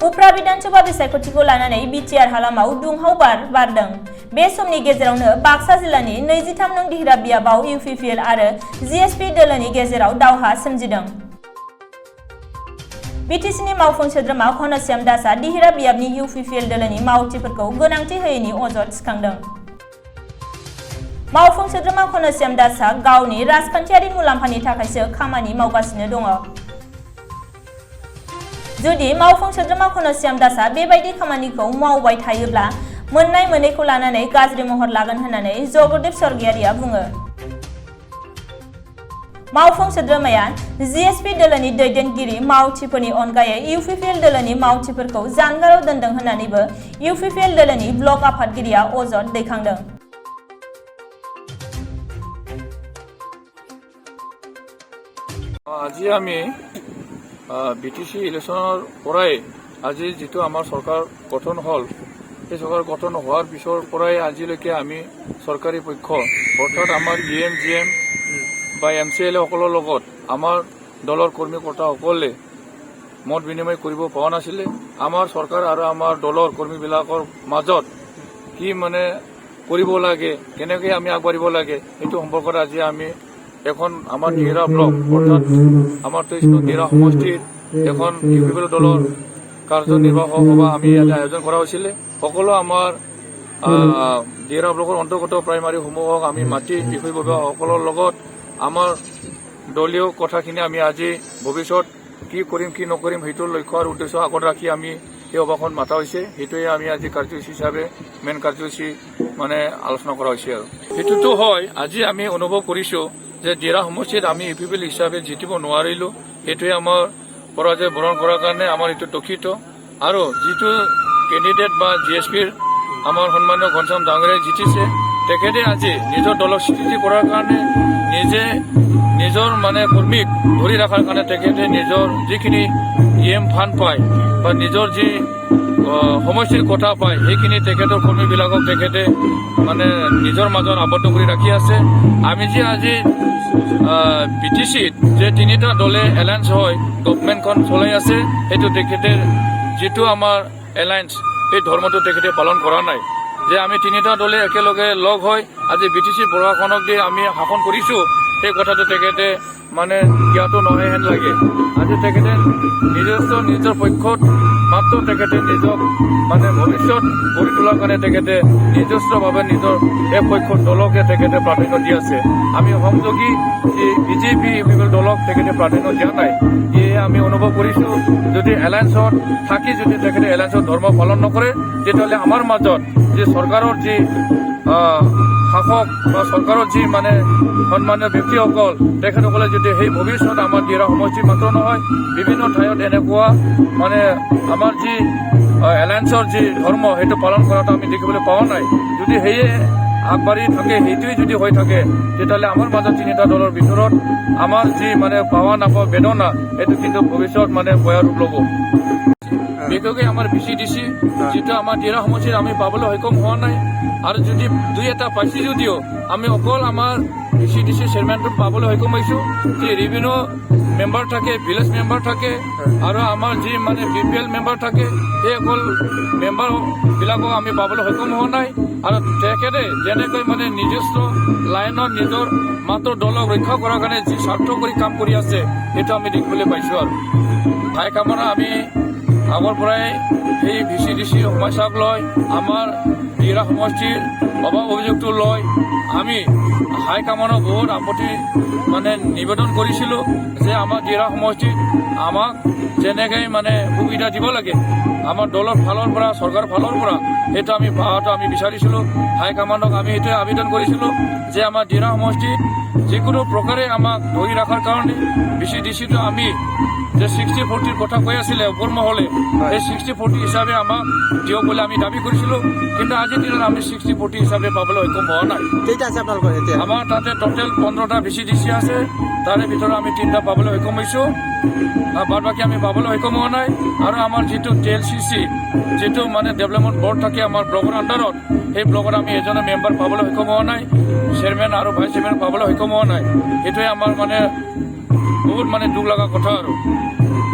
उफ्रा विधानसभा बिसायख'थिखौ लानानै बिटिआर हालामाव दुंहाव बार बारदों। बे समनि गेजेरावनो बाक्सा जिल्लानि 23 नं दिहिरा बियाबाव इउपिपिएल आरो जिएसपि दोलोनि गेजेराव दावहा सोमजिदों। बिटिसिनि मावफुं सोद्रोमा घनश्याम दासआ दिहिरा बियाबनि इउपिपिएल दोलोनि मावथिफोरखौ गोनांथि होयैनि अजद थिखांदों। मावफुं सोद्रोमा घनश्याम दासआ गावनि राजखान्थियारि मुलाम्फानि थाखायसो खामानि मावगासिनो दङ। जुदि मावफुं सोद्रोमा घनश्याम दासआ बेबायदि खामानिखौ मावबाय थायोब्ला मोननाय मोनैखौ लानानै गाज्रि महर लागोन होननानै जगदेब स्वर्गियारिया बुङो। मावफुं सोद्रोमाया जिएसपि दोलोनि दैदेनगिरि मावथिफोरनि अनगायै इउपिपिएल दोलोनि मावथिफोरखौ जानगाराव दोनदों होननानैबो इउपिपिएल दोलोनि ब्लक आफादगिरिया अजद दैखांदों। আজি আমি বিটিসি ইলেকশনের পৰাই আজি যেটো আমাৰ চৰকাৰ গঠন হল সেই চৰকাৰ গঠন হোৱাৰ পিছৰ পৰাই আজিলৈকে আমি চৰকাৰী পক্ষ অৰ্থাৎ আমাৰ ইএম জিএম বা এমচিএল সকলৰ লগত আমাৰ দলৰ কৰ্মীকৰ্তাসকলে মত বিনিময় কৰিব পৰা নাছিলে। আমাৰ চৰকাৰ আৰু আমাৰ দলৰ কৰ্মীবিলাকৰ মাজত কি মানে কৰিব লাগে, কেনেকৈ আমি আগবাঢ়িব লাগে সেইটো সম্পৰ্কত আজি আমি এখন আমাৰ দিহিৰা ব্লক অৰ্থাৎ আমাৰ 23 দিহিৰা সমষ্টিৰ এখন ইউপিপিএল দলৰ কাৰ্যনিৰ্বাহক সভা আমি ইয়াতে আয়োজন কৰা হৈছিলে। সকলো আমাৰ দিহিৰা ব্লকৰ অন্তৰ্গত প্ৰাইমাৰী সমূহক আমি মাতি বিষয়ববীয়াসকলৰ লগত আমাৰ দলীয় কথাখিনি আমি আজি ভৱিষ্যত কি কৰিম কি নকৰিম সেইটো লক্ষ্য আৰু উদ্দেশ্য আগত ৰাখি আমি এই সভাখন মাতা হৈছে। সেইটোৱে আমি আজি কাৰ্যসূচী হিচাপে মেইন কাৰ্যসূচী মানে আলোচনা কৰা হৈছে। আৰু সেইটোতো হয়, আজি আমি অনুভৱ কৰিছো যে দিহিৰা সমষ্টিত আমি ইউপিপিএল হিচাপে জিতিব নোৱাৰিলো। সেইটোৱে আমাৰ পৰাজয় বৰণ কৰাৰ কাৰণে আমাৰ এইটো দুখিত। আৰু যিটো কেণ্ডিডেট বা জিএছপিৰ আমাৰ সন্মানীয় ঘনশ্যাম ডাঙৰীয়াই জিতিছে, তেখেতে আজি নিজৰ দলক স্থিতি কৰাৰ কাৰণে নিজে নিজৰ মানে কৰ্মীক ধৰি ৰখাৰ কাৰণে তেখেতে নিজৰ যিখিনি ইএম ফাণ্ড পায় বা নিজৰ যি সমষ্টিৰ কথা পায় সেইখিনি তেখেতৰ কৰ্মীবিলাকক তেখেতে মানে নিজৰ মাজত আবদ্ধ কৰি ৰাখি আছে। আমি যে আজি বিটিচিত যে 3টা দলে এলায়েন্স হয় গভৰ্ণমেণ্টখন চলাই আছে, সেইটো তেখেতে যিটো আমাৰ এলায়েন্স সেই ধৰ্মটো তেখেতে পালন কৰা নাই। যে আমি 3টা দলে একেলগে লগ হৈ আজি বিটিচি বৰ্ষখনক দি আমি শাসন কৰিছো, সেই কথাটো তেখেতে মানে জ্ঞাত নহয় হেন লাগে। আজি তেখেতে নিজৰ পক্ষত মাত্ৰ তেখেতে নিজক মানে ভৱিষ্যত গঢ়ি তোলাৰ কাৰণে তেখেতে নিজস্বভাৱে নিজৰ এক পক্ষৰ দলকে তেখেতে প্ৰাধান্য দি আছে। আমি সংযোগী বিজেপি ইউপিপিএল দলক তেখেতে প্ৰাধান্য দিয়া নাই। এয়ে আমি অনুভৱ কৰিছো যদি এলায়েন্সত থাকি যদি তেখেতে এলায়েন্সৰ ধৰ্ম পালন নকৰে, তেতিয়াহ'লে আমাৰ মাজত যে চৰকাৰৰ যি শাসক বা চৰকাৰৰ যি মানে সন্মানীয় ব্যক্তিসকল তেখেতসকলে যদি সেই ভৱিষ্যত আমাৰ দিহিৰা সমষ্টি মাত্ৰ নহয় বিভিন্ন ঠাইত এনেকুৱা মানে আমাৰ যি এলায়েন্সৰ যি ধৰ্ম সেইটো পালন কৰাটো আমি দেখিবলৈ পোৱা নাই। যদি সেয়ে আগবাঢ়ি থাকে, সেইটোৱে যদি হৈ থাকে, তেতিয়াহ'লে আমাৰ মাজত 3টা দলৰ ভিতৰত আমাৰ যি মানে পাৱা নাপাৱা বেদনা সেইটো কিন্তু ভৱিষ্যত মানে ভয়াৰ ৰূপ ল'ব। বিশেষকৈ আমাৰ বিচিডিচি যিটো আমাৰ দিহিৰা সমষ্টিত আমি পাবলৈ সক্ষম হোৱা নাই, আৰু যদি 2-এটা পাইছে যদিও আমি অকল আমাৰ বিচিডিচি চেয়াৰমেনটো পাবলৈ সক্ষম হৈছোঁ। যি ৰেভিনিউ মেম্বাৰ থাকে, ভিলেজ মেম্বাৰ থাকে আৰু আমাৰ যি মানে বিপিএল মেম্বাৰ থাকে, সেই অকল মেম্বাৰবিলাকক আমি পাবলৈ সক্ষম হোৱা নাই। আৰু তেখেতে যেনেকৈ মানে নিজস্ব লাইনত নিজৰ মাত্ৰ দলক ৰক্ষা কৰাৰ কাৰণে যি স্বাৰ্থ কৰি কাম কৰি আছে সেইটো আমি দেখিবলৈ পাইছোঁ। আৰু হাই কামনা আমি আগৰ পৰাই সেই বিচিডিচি সমস্যাক লৈ আমাৰ দিহিৰা সমষ্টিৰ অভাৱ অভিযোগটো লৈ আমি হাইকামানৰ বহুত আপত্তি মানে নিবেদন কৰিছিলোঁ যে আমাৰ দিহিৰা সমষ্টিত আমাক যেনেকৈ মানে সুবিধা দিব লাগে আমাৰ দলৰ ফালৰ পৰা চৰকাৰৰ ফালৰ পৰা সেইটো আমি পাৱাটো আমি বিচাৰিছিলোঁ। হাইকামাণ্ডক আমি সেইটোৱে আবেদন কৰিছিলোঁ যে আমাৰ দিহিৰা সমষ্টিত যিকোনো প্ৰকাৰে আমাক ধৰি ৰখাৰ কাৰণে বিচিডিচিটো আমি যে 60-40 কথা কৈ আছিলে ওপৰ মহলে, এই 60-40 হিচাপে আমাক দিয়ক বুলি আমি দাবী কৰিছিলোঁ। কিন্তু আজিৰ দিনত আমি 60-40 হিচাপে পাবলৈ সক্ষম হোৱা নাই। আমাৰ তাতে টোটেল 15টা বিচিডিচি আছে, তাৰে ভিতৰত আমি 3টা পাবলৈ সক্ষম হৈছোঁ, বাদ বাকী আমি পাবলৈ সক্ষম হোৱা নাই। আৰু আমাৰ যিটো TLCC যিটো মানে ডেভেলপমেণ্ট বৰ্ড থাকে আমাৰ ব্লকৰ আণ্ডাৰত, সেই ব্লকত আমি এজনে মেম্বাৰ পাবলৈ সক্ষম হোৱা নাই, চেয়াৰমেন আৰু ভাইচ চেয়াৰমেন পাবলৈ সক্ষম হোৱা নাই। এইটোৱে আমাৰ মানে বহুত মানে দুখ লগা কথা। আৰু